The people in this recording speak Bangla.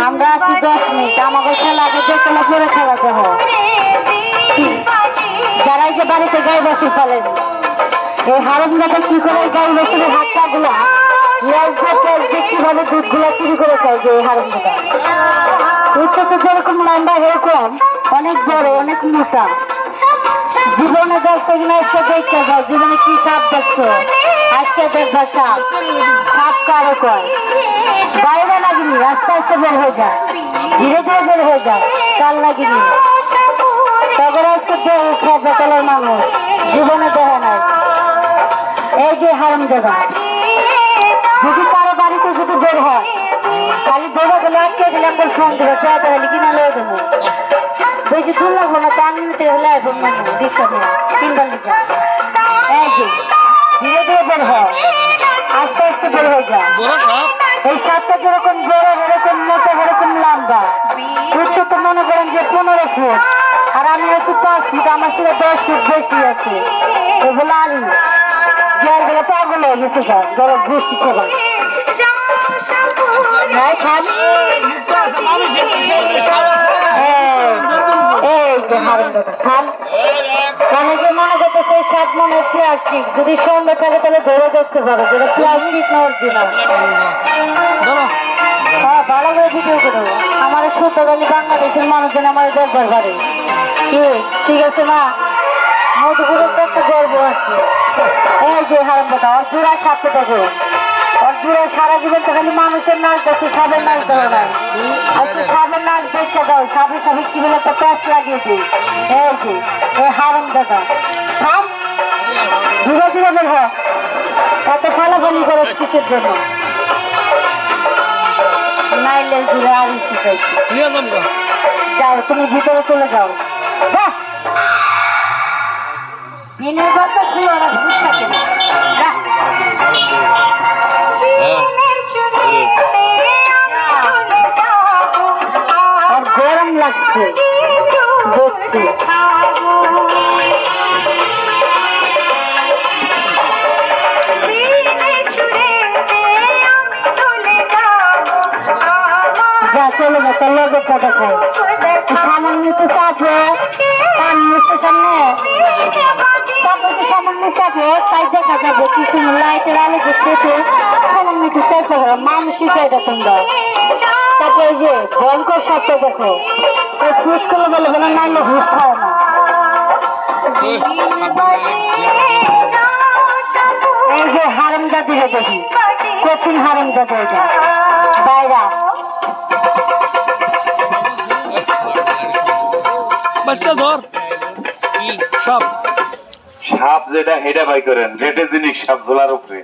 আমরা আছি 10 মিনিট, আমাদের খেলা আগে দেখলে পরে খেলাতে হয়। যারা এই যে বাড়িতে গাই বাছুর পালেন, এই হারামজাদা কি করে গাই বাছুরের হাতটা গুলা কিভাবে দুধ গুলা চুরি করে খায় যে হারামজাদা। উচ্চতা যেরকম লম্বা এরকম অনেক বড়, অনেক মোটা। জীবনে দেখতে কিনা আজকে দেখতে যাও, জীবনে কি সাপ দেখছো আজকে দেখবা সাপ। সাপ কারো কয় বাইরে লাগিনি, আস্তে আস্তে বের হয়ে যায়, ধীরে ধীরে বের হয়ে যায়, কাল লাগিনি। তবে আজকে বেকালের মানুষ জীবনে দেখে নাই এই যে হারামজাদা। যদি কারো বাড়িতে যদি বের হয় খালি বেরো গেলে আটকে গেলে একবার ফোন দেবে, পেঁয়াতে হলে কিনা লয়ে দেবো। বেশি দূর লাগবো না, 4 মিনিটে হলে এখন মানে রিক্সা নিয়ে 3 লিটার। এই যে ধীরে ধীরে বের হয়, আস্তে আস্তে বের হয়ে যায়। এই সাপটা যেরকম বড় এরকম মোটা এরকম লম্বা, উচ্চতা মনে করেন যে 15 ফুট, আর আমি হচ্ছে 5 ফুট, আমার থেকে 10 ফুট বেশি আছে। এগুলো আরি গেলে পাগল হয়ে গেছে স্যার, ধরো গোষ্ঠী খেলা খান। অনেকে মনে করতেছে এই সাপ মনে প্লাস্টিক, যদি সন্ধ্যা থাকে তাহলে ধরে দেখতে পারে যেটা প্লাস্টিক না অরিজিনাল। হ্যাঁ, ভালো করে ভিডিও করো। আমার সত্যি বাংলাদেশের মানুষজন আমার দেখবার পারে। ঠিক আছে না, মধুপুরের তো একটা গর্ব আছে। এই যে হারামজাদা ওর জোড়া সাপে দেখো, ওর জোড়া সারা জীবন তো খালি মানুষের নাচ দেখছে, সাপের নাচ দেওয়া নাই। আজকে সাপের নাচ দেখতে দাও, সাপে সাপে কি বলে একটা প্যাচ লাগিয়ে দিই। এই যে এই হারামজাদা সাপ ধীরে ধীরে বের হয়, এত ফালাফালি করে কিসের জন্য? নাইলে ঘুরে আর যাও, তুমি ভিতরে চলে যাও। গরম লাগছে দেখছি। যা চলে যা, তোর লগের কথা খাই। সামান্য একটু চাপে কান মুখের সামনে সামান্য চাপে তাই দেখা যাবে কিছু লাইটের আলো দেখতে সামান্য একটু চাপে মানুষই এটা তোমরা। তারপরে এই যে ভয়ঙ্কর সাপটা দেখো, ফুস করলে বলে বলে নাইলে হুস খায় না। এই যে হারামজাদি দেখি, কঠিন হারামজাদি এটা বাইরা। সাপ যেটা হেডা বাই করেন রেটে জিনিস সাপ ঝোলার উপরে।